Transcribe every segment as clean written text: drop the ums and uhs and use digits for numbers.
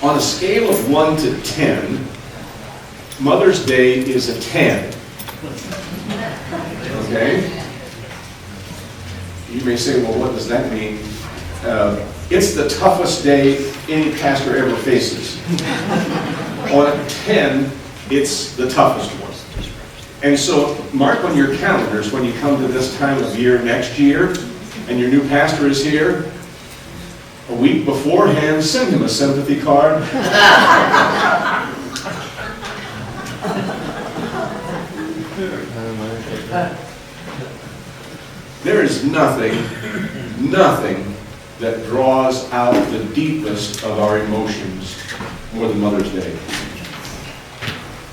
On a scale of 1 to 10, Mother's Day is a 10. Okay? You may say, well, what does that mean? It's the toughest day any pastor ever faces. On a 10, it's the toughest one. And so mark on your calendars when you come to this time of year next year, and your new pastor is here, a week beforehand, send him a sympathy card. There is nothing that draws out the deepest of our emotions more than Mother's Day.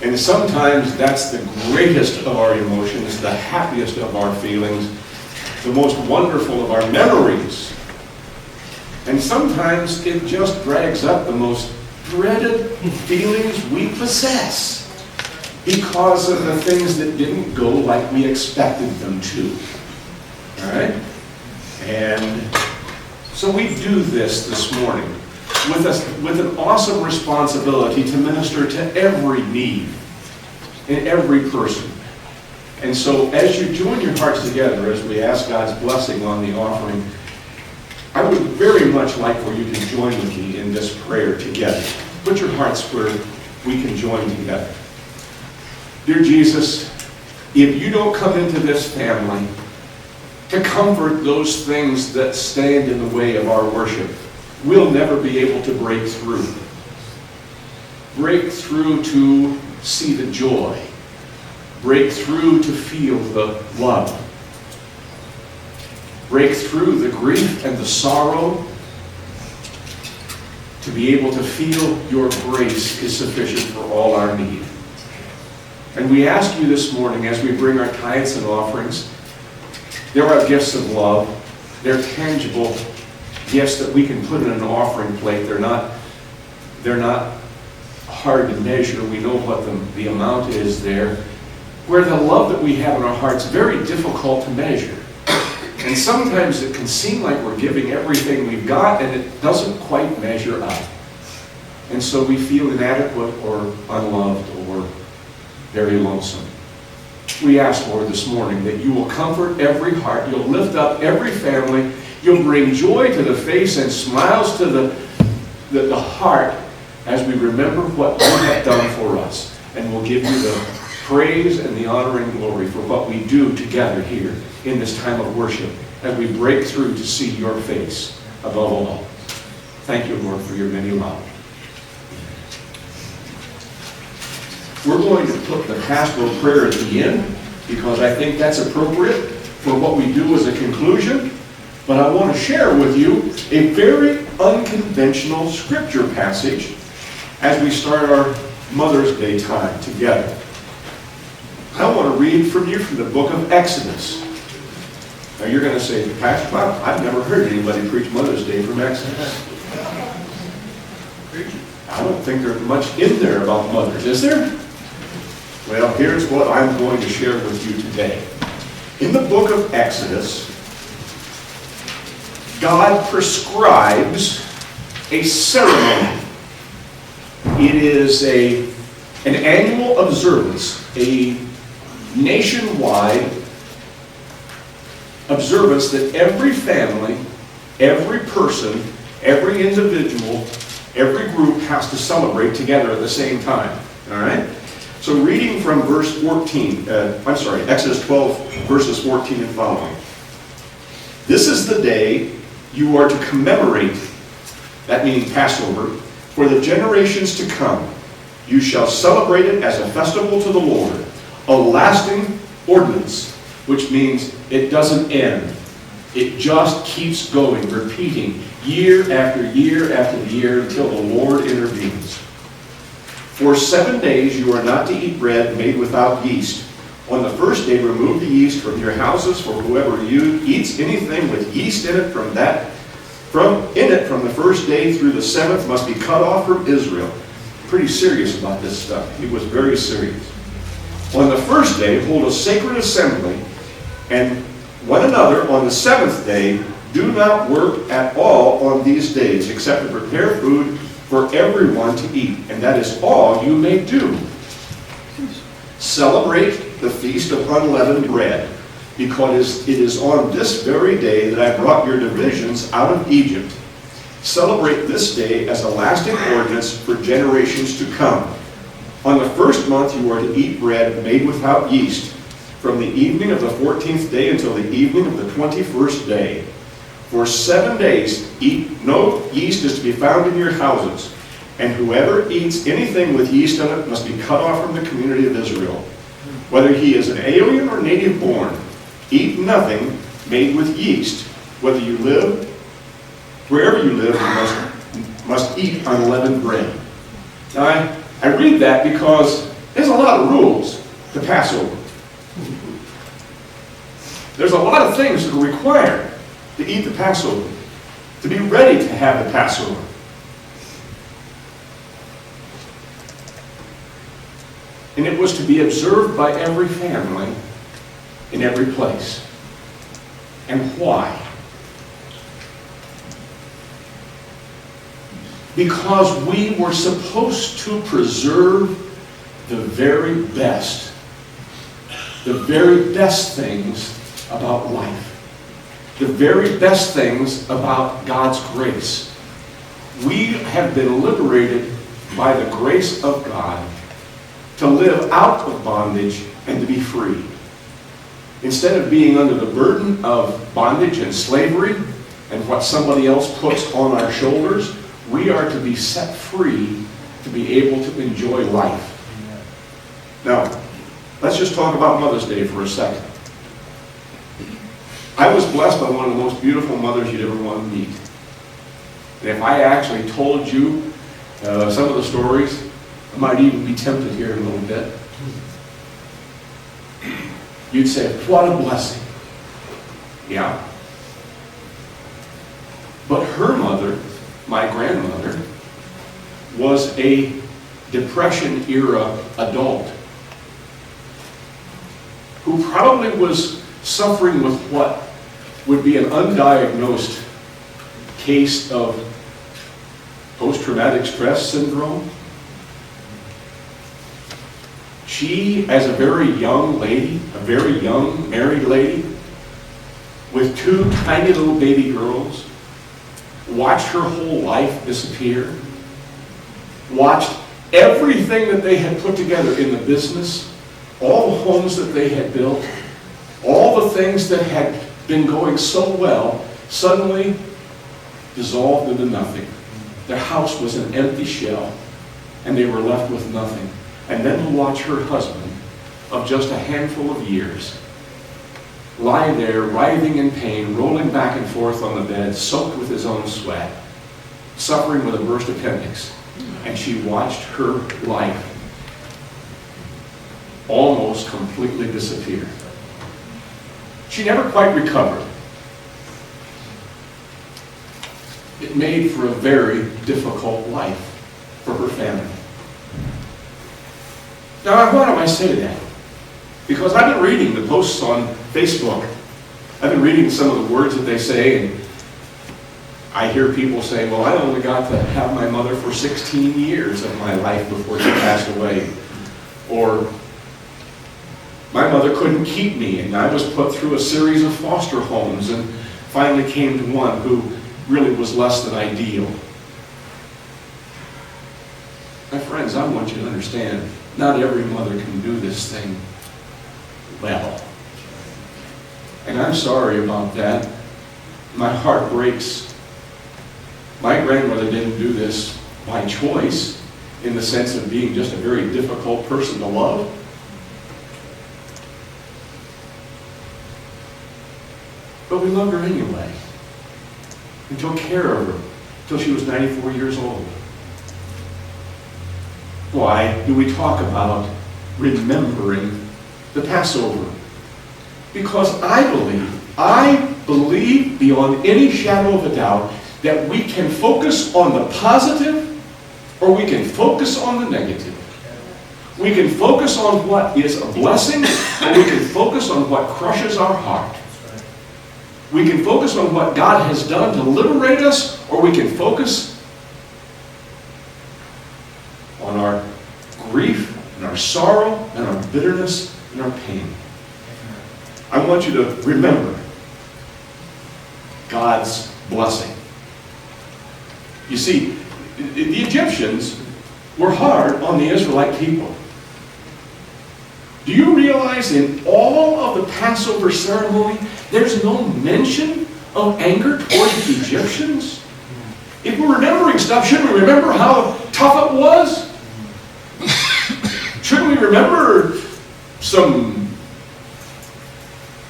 And sometimes that's the greatest of our emotions, the happiest of our feelings, the most wonderful of our memories. And sometimes it just drags up the most dreaded feelings we possess because of the things that didn't go like we expected them to. All right? And so we do this morning with an awesome responsibility to minister to every need in every person. And so as you join your hearts together, as we ask God's blessing on the offering, I would very much like for you to join with me in this prayer together. Put your hearts where we can join together. Dear Jesus, if you don't come into this family to comfort those things that stand in the way of our worship, we'll never be able to break through. Break through to see the joy. Break through to feel the love. Break through the grief and the sorrow, to be able to feel your grace is sufficient for all our need. And we ask you this morning, as we bring our tithes and offerings, there are gifts of love. They're tangible gifts that we can put in an offering plate. They're not hard to measure. We know what the amount is there. Where the love that we have in our hearts is very difficult to measure. And sometimes it can seem like we're giving everything we've got, and it doesn't quite measure up. And so we feel inadequate or unloved or very lonesome. We ask, Lord, this morning that you will comfort every heart, you'll lift up every family, you'll bring joy to the face and smiles to the heart as we remember what you have done for us. And we'll give you the praise and the honor and glory for what we do together here in this time of worship as we break through to see your face above all. Thank you, Lord, for your many love. We're going to put the pastoral prayer at the end because I think that's appropriate for what we do as a conclusion. But I want to share with you a very unconventional scripture passage as we start our Mother's Day time together. I want to read from you from the book of Exodus. Now you're going to say, Pastor Bob, I've never heard anybody preach Mother's Day from Exodus. I don't think there's much in there about mothers, is there? Well, here's what I'm going to share with you today. In the book of Exodus, God prescribes a ceremony. It is an annual observance, a nationwide observance that every family, every person, every individual, every group has to celebrate together at the same time. All right? So reading from verse 14, Exodus 12, verses 14 and following. This is the day you are to commemorate, that meaning Passover, for the generations to come. You shall celebrate it as a festival to the Lord, a lasting ordinance, which means it doesn't end. It just keeps going, repeating year after year after year until the Lord intervenes. For 7 days you are not to eat bread made without yeast. On the first day remove the yeast from your houses, for whoever eats anything with yeast in it from the first day through the seventh must be cut off from Israel. Pretty serious about this stuff. He was very serious. On the first day hold a sacred assembly, and one another on the seventh day. Do not work at all on these days, except to prepare food for everyone to eat, and that is all you may do. Celebrate the feast of unleavened bread, because it is on this very day that I brought your divisions out of Egypt. Celebrate this day as a lasting ordinance for generations to come. On the first month you are to eat bread made without yeast, from the evening of the 14th day until the evening of the 21st day. For 7 days no yeast is to be found in your houses, and whoever eats anything with yeast on it must be cut off from the community of Israel. Whether he is an alien or native born, eat nothing made with yeast. Wherever you live, you must eat unleavened bread. Now, I read that because there's a lot of rules to Passover. There's a lot of things that are required to eat the Passover, to be ready to have the Passover. And it was to be observed by every family in every place. And why? Because we were supposed to preserve the very best things about life, the very best things about God's grace. We have been liberated by the grace of God to live out of bondage and to be free. Instead of being under the burden of bondage and slavery and what somebody else puts on our shoulders, we are to be set free to be able to enjoy life. Now, let's just talk about Mother's Day for a second. I was blessed by one of the most beautiful mothers you'd ever want to meet. And if I actually told you some of the stories, I might even be tempted here in a little bit. You'd say, what a blessing. Yeah. But her mother, my grandmother, was a Depression-era adult who probably was suffering with what would be an undiagnosed case of post-traumatic stress syndrome. She, as a very young lady, a very young married lady, with 2 tiny little baby girls, watched her whole life disappear, watched everything that they had put together in the business, all the homes that they had built, all the things that had been going so well, suddenly dissolved into nothing. Their house was an empty shell, and they were left with nothing. And then to watch her husband, of just a handful of years, lie there writhing in pain, rolling back and forth on the bed, soaked with his own sweat, suffering with a burst appendix. And she watched her life almost completely disappear. She never quite recovered. It made for a very difficult life for her family. Now, why do I say that? Because I've been reading the posts on Facebook. I've been reading some of the words that they say, and I hear people say, well, I only got to have my mother for 16 years of my life before she passed away. Or, my mother couldn't keep me, and I was put through a series of foster homes and finally came to one who really was less than ideal. My friends, I want you to understand, not every mother can do this thing well. And I'm sorry about that. My heart breaks. My grandmother didn't do this by choice, in the sense of being just a very difficult person to love. But we loved her anyway, and took care of her until she was 94 years old. Why do we talk about remembering the Passover? Because I believe beyond any shadow of a doubt that we can focus on the positive or we can focus on the negative. We can focus on what is a blessing or we can focus on what crushes our heart. We can focus on what God has done to liberate us, or we can focus on our grief and our sorrow and our bitterness and our pain. I want you to remember God's blessing. You see, the Egyptians were hard on the Israelite people. Do you realize in all of the Passover ceremony, there's no mention of anger toward the Egyptians? If we're remembering stuff, shouldn't we remember how tough it was? Shouldn't we remember some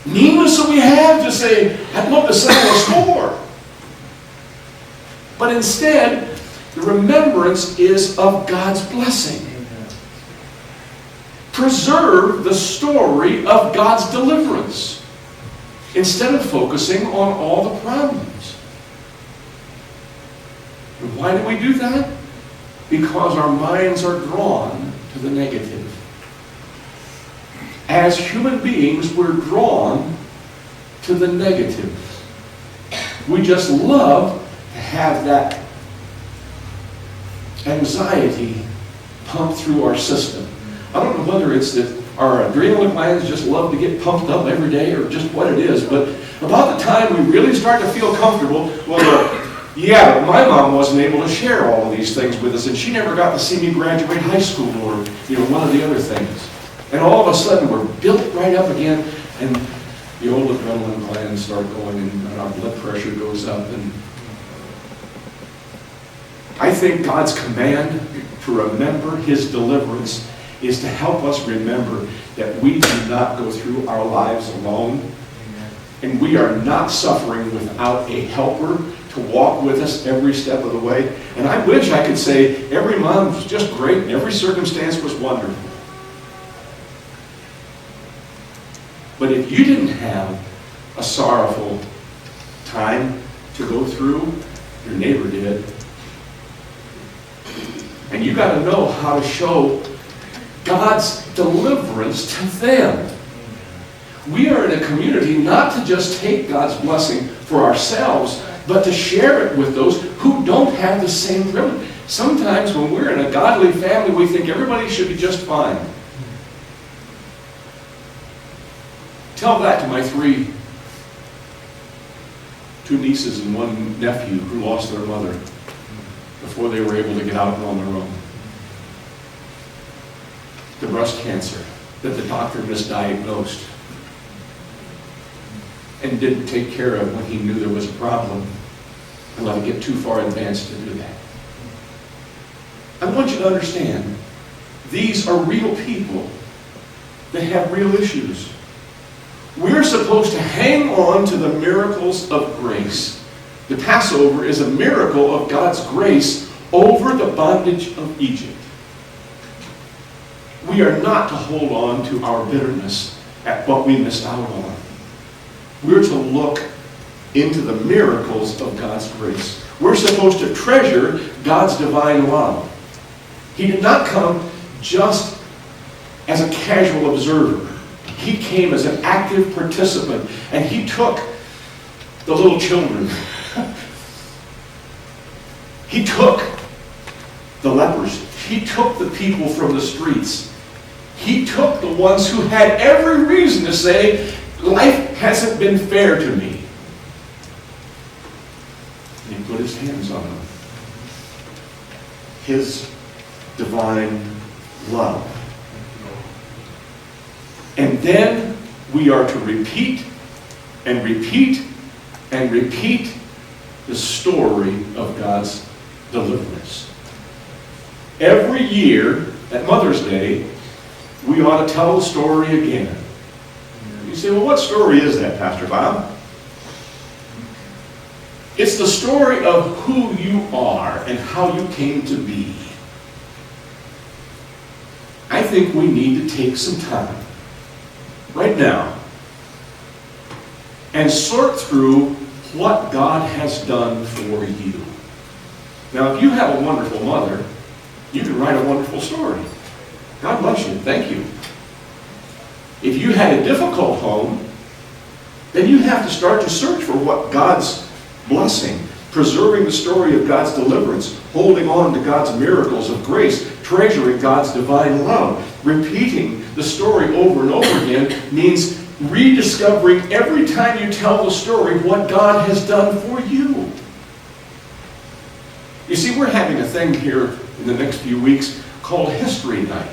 meanness that we have to say, I'd love to settle a score? But instead, the remembrance is of God's blessing. Preserve the story of God's deliverance instead of focusing on all the problems. And why do we do that? Because our minds are drawn to the negative. As human beings, we're drawn to the negative. We just love to have that anxiety pumped through our system. I don't know whether it's that our adrenal glands just love to get pumped up every day or just what it is, but about the time we really start to feel comfortable, yeah, my mom wasn't able to share all of these things with us, and she never got to see me graduate high school or, one of the other things. And all of a sudden, we're built right up again, and the old adrenaline glands start going, and our blood pressure goes up. And I think God's command to remember His deliverance is to help us remember that we do not go through our lives alone, and we are not suffering without a helper to walk with us every step of the way. And I wish I could say every month was just great and every circumstance was wonderful. But if you didn't have a sorrowful time to go through, your neighbor did. And you got to know how to show God's deliverance to them. We are in a community not to just take God's blessing for ourselves, but to share it with those who don't have the same privilege. Sometimes when we're in a godly family, we think everybody should be just fine. Tell that to my two nieces and one nephew who lost their mother before they were able to get out on their own. The breast cancer that the doctor misdiagnosed and didn't take care of when he knew there was a problem and let it get too far advanced to do that. I want you to understand, these are real people that have real issues. We're supposed to hang on to the miracles of grace. The Passover is a miracle of God's grace over the bondage of Egypt. We are not to hold on to our bitterness at what we missed out on. We're to look into the miracles of God's grace. We're supposed to treasure God's divine love. He did not come just as a casual observer. He came as an active participant, and He took the little children. He took the lepers. He took the people from the streets. He took the ones who had every reason to say, life hasn't been fair to me. And He put His hands on them. His divine love. And then we are to repeat and repeat and repeat the story of God's deliverance. Every year at Mother's Day, we ought to tell the story again. You say, well, what story is that, Pastor Bob? It's the story of who you are and how you came to be. I think we need to take some time right now and sort through what God has done for you. Now, if you have a wonderful mother, you can write a wonderful story. God bless you. Thank you. If you had a difficult home, then you have to start to search for what God's blessing, preserving the story of God's deliverance, holding on to God's miracles of grace, treasuring God's divine love. Repeating the story over and over again means rediscovering every time you tell the story what God has done for you. You see, we're having a thing here in the next few weeks called History Night,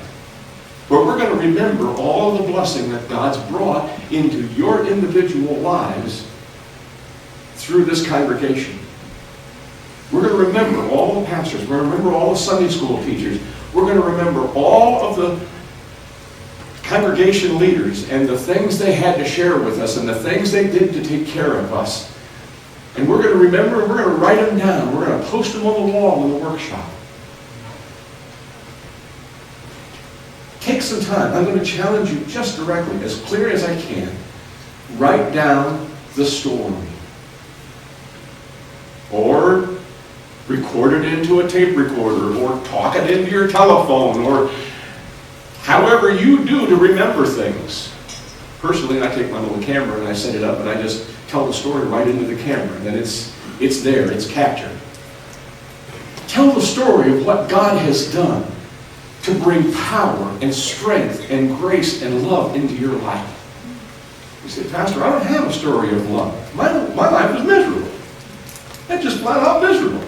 where we're going to remember all the blessing that God's brought into your individual lives through this congregation. We're going to remember all the pastors. We're going to remember all the Sunday school teachers. We're going to remember all of the congregation leaders and the things they had to share with us and the things they did to take care of us. And we're going to remember, and we're going to write them down. We're going to post them on the wall in the workshop. Take some time. I'm going to challenge you just directly, as clear as I can. Write down the story. Or record it into a tape recorder, or talk it into your telephone, or however you do to remember things. Personally, I take my little camera and I set it up and I just tell the story right into the camera. And then it's there, it's captured. Tell the story of what God has done to bring power and strength and grace and love into your life. You say, Pastor, I don't have a story of love. My life is miserable. It's just flat out miserable.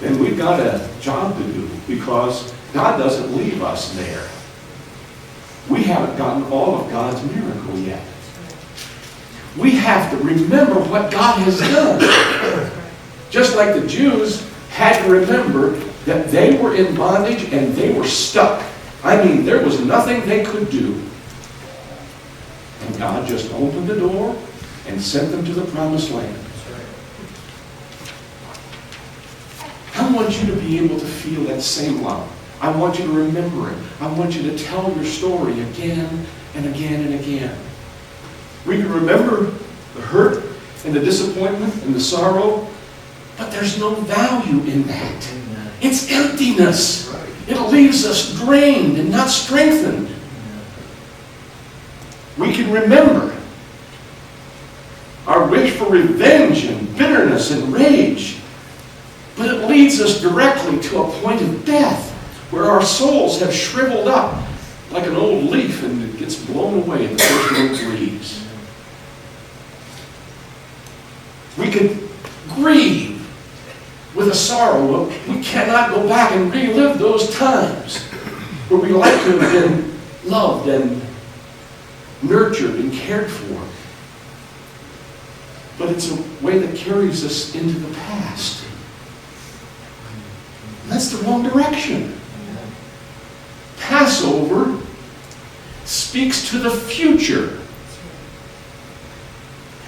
Then we've got a job to do, because God doesn't leave us there. We haven't gotten all of God's miracle yet. We have to remember what God has done. Just like the Jews had to remember that they were in bondage and they were stuck. I mean, there was nothing they could do. And God just opened the door and sent them to the promised land. I want you to be able to feel that same love. I want you to remember it. I want you to tell your story again and again and again. We can remember the hurt and the disappointment and the sorrow, but there's no value in that. It's emptiness. It leaves us drained and not strengthened. We can remember our wish for revenge and bitterness and rage, but it leads us directly to a point of death, where our souls have shriveled up like an old leaf and it gets blown away in the first wind breeze. We could grieve with a sorrow, but we cannot go back and relive those times where we like to have been loved and nurtured and cared for. But it's a way that carries us into the past. And that's the wrong direction. Passover speaks to the future.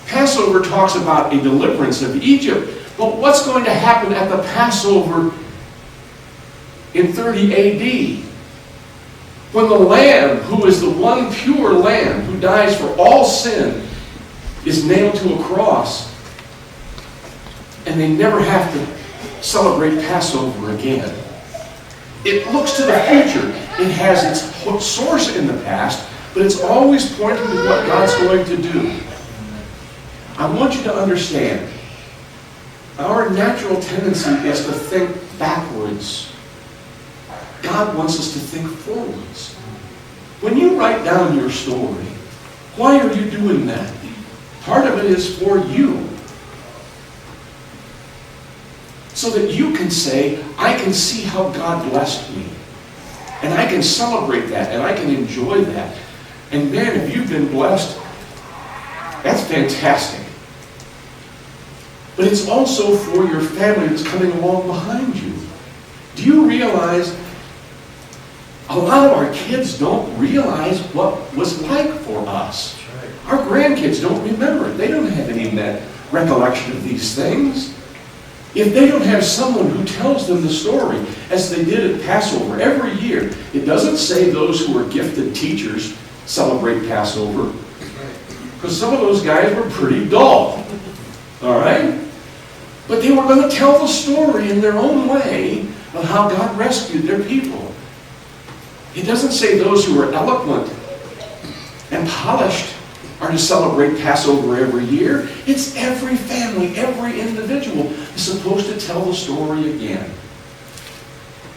Passover talks about a deliverance of Egypt, but what's going to happen at the Passover in 30 AD? When the Lamb, who is the one pure Lamb who dies for all sin, is nailed to a cross, and they never have to celebrate Passover again. It looks to the future. It has its source in the past, but it's always pointing to what God's going to do. I want you to understand, our natural tendency is to think backwards. God wants us to think forwards. When you write down your story, why are you doing that? Part of it is for you. So that you can say, I can see how God blessed me. And I can celebrate that, and I can enjoy that. And man, if you've been blessed, that's fantastic. But it's also for your family that's coming along behind you. Do you realize a lot of our kids don't realize what was like for us? Our grandkids don't remember it. They don't have any of that recollection of these things. If they don't have someone who tells them the story, as they did at Passover every year, it doesn't say those who are gifted teachers celebrate Passover, because some of those guys were pretty dull. All right? But they were going to tell the story in their own way of how God rescued their people. It doesn't say those who are eloquent and polished are to celebrate Passover every year. It's every family, every individual is supposed to tell the story again,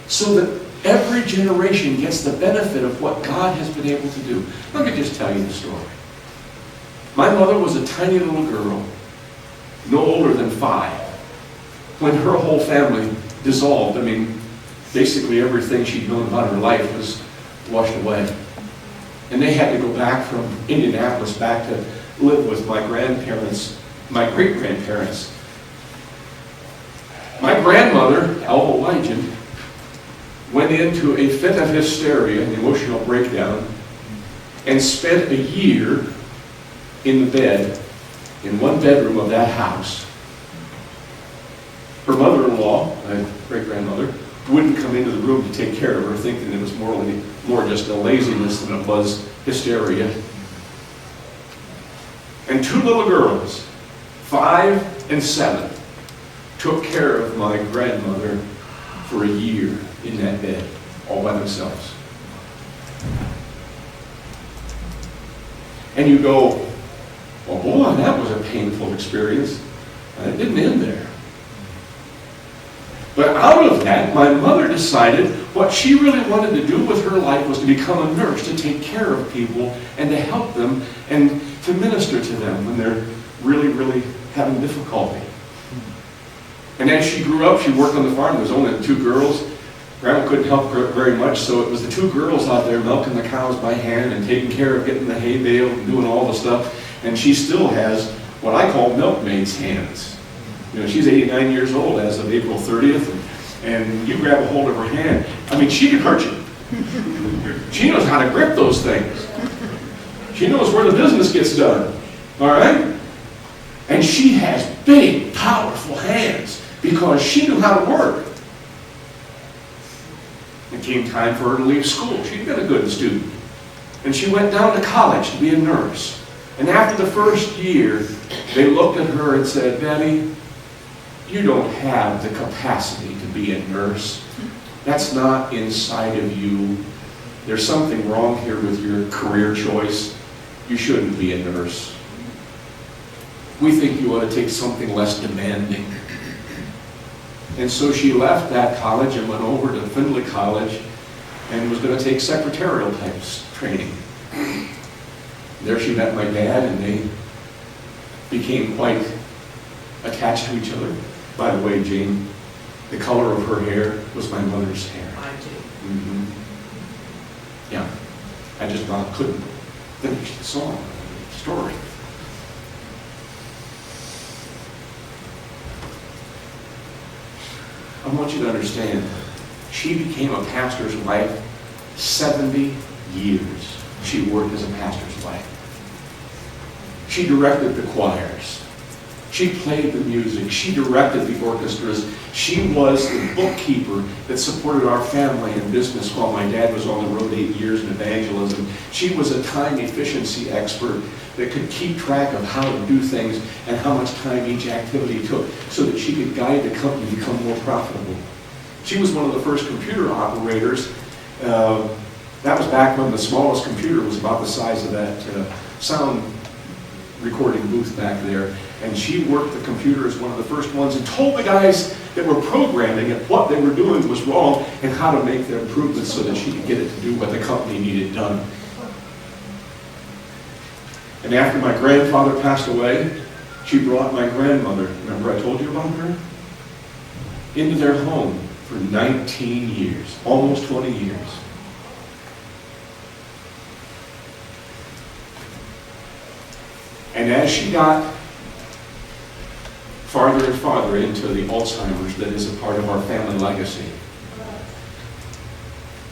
so that every generation gets the benefit of what God has been able to do. Let me just tell you the story. My mother was a tiny little girl, no older than 5, when her whole family dissolved. I mean, basically everything she'd known about her life was washed away. And they had to go back from Indianapolis back to live with my grandparents, my great-grandparents. My grandmother, Alva Legend, went into a fit of hysteria, an emotional breakdown, and spent a year in the bed, in one bedroom of that house. Her mother-in-law, my great-grandmother, wouldn't come into the room to take care of her, thinking it was more just a laziness than it was hysteria. And 2 little girls, 5 and 7, took care of my grandmother for a year in that bed, all by themselves. And you go, well, boy, that was a painful experience. And it didn't end there. But out of that, my mother decided what she really wanted to do with her life was to become a nurse, to take care of people and to help them and to minister to them when they're really, really having difficulty. And as she grew up, she worked on the farm. There was only 2 girls. Grandma couldn't help her very much, so it was the 2 girls out there milking the cows by hand and taking care of getting the hay baled and doing all the stuff. And she still has what I call milkmaid's hands. You know, she's 89 years old as of April 30th, and you grab a hold of her hand. I mean, she can hurt you. She knows how to grip those things. She knows where the business gets done. All right? And she has big, powerful hands because she knew how to work. It came time for her to leave school. She'd been a good student. And she went down to college to be a nurse. And after the first year, they looked at her and said, Betty, you don't have the capacity to be a nurse. That's not inside of you. There's something wrong here with your career choice. You shouldn't be a nurse. We think you ought to take something less demanding. And so she left that college and went over to Findlay College and was going to take secretarial types training. There she met my dad, and they became quite attached to each other. By the way, Jane, the color of her hair was my mother's hair. I do. Mm-hmm. Yeah. I just couldn't finish the story. I want you to understand, she became a pastor's wife. 70 years she worked as a pastor's wife. She directed the choirs. She played the music. She directed the orchestras. She was the bookkeeper that supported our family and business while my dad was on the road 8 years in evangelism. She was a time efficiency expert that could keep track of how to do things and how much time each activity took so that she could guide the company to become more profitable. She was one of the first computer operators. That was back when the smallest computer was about the size of that sound recording booth back there. And she worked the computer as one of the first ones and told the guys that were programming it what they were doing was wrong and how to make the improvements so that she could get it to do what the company needed done. And after my grandfather passed away, she brought my grandmother, remember I told you about her? Into their home for 19 years, almost 20 years. And as she got farther and farther into the Alzheimer's that is a part of our family legacy,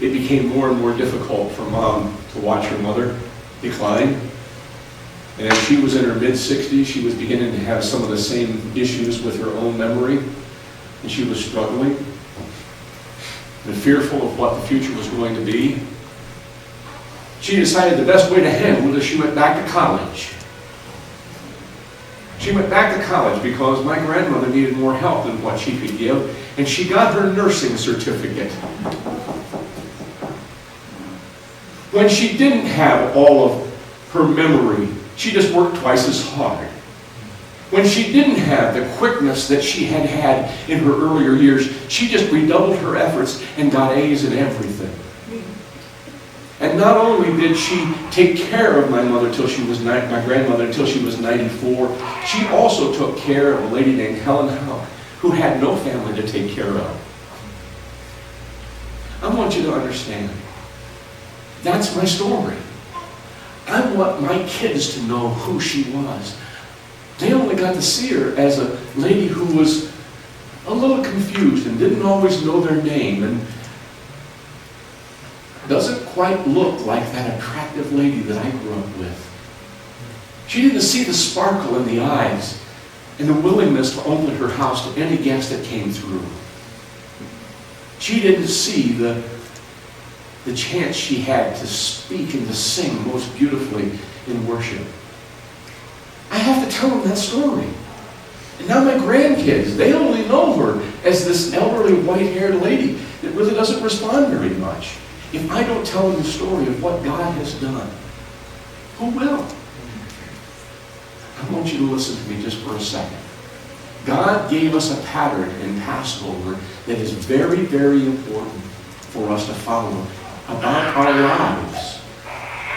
it became more and more difficult for Mom to watch her mother decline. And as she was in her mid-60s, she was beginning to have some of the same issues with her own memory, and she was struggling and fearful of what the future was going to be. She decided the best way to handle it is she went back to college. She went back to college because my grandmother needed more help than what she could give, and she got her nursing certificate. When she didn't have all of her memory she just worked twice as hard. When she didn't have the quickness that she had had in her earlier years, she just redoubled her efforts and got A's in everything. And not only did she take care of my grandmother until she was 94, she also took care of a lady named Helen Houck, who had no family to take care of. I want you to understand, that's my story. I want my kids to know who she was. They only got to see her as a lady who was a little confused and didn't always know their name and doesn't quite look like that attractive lady that I grew up with. She didn't see the sparkle in the eyes and the willingness to open her house to any guest that came through. She didn't see the chance she had to speak and to sing most beautifully in worship. I have to tell them that story. And now my grandkids, they only know her as this elderly white-haired lady that really doesn't respond very much. If I don't tell them the story of what God has done, who will? I want you to listen to me just for a second. God gave us a pattern in Passover that is very, very important for us to follow about our lives.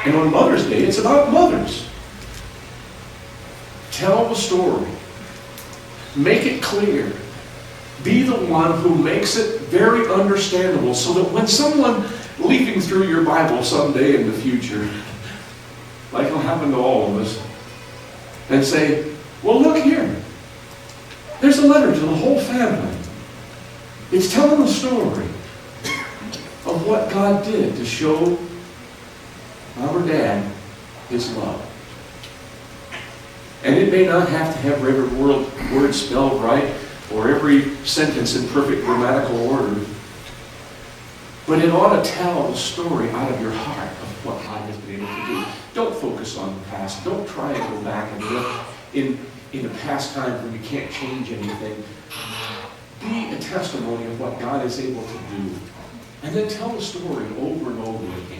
And on Mother's Day, it's about mothers. Tell the story. Make it clear. Be the one who makes it very understandable so that when someone leafing through your Bible someday in the future, like it'll happen to all of us, and say, well, look here. There's a letter to the whole family. It's telling the story of what God did to show our dad his love. And it may not have to have every word spelled right or every sentence in perfect grammatical order, but it ought to tell the story out of your heart of what God has been able to do. Don't focus on the past. Don't try and go back and live in a past time where you can't change anything. Be a testimony of what God is able to do. And then tell the story over and over again.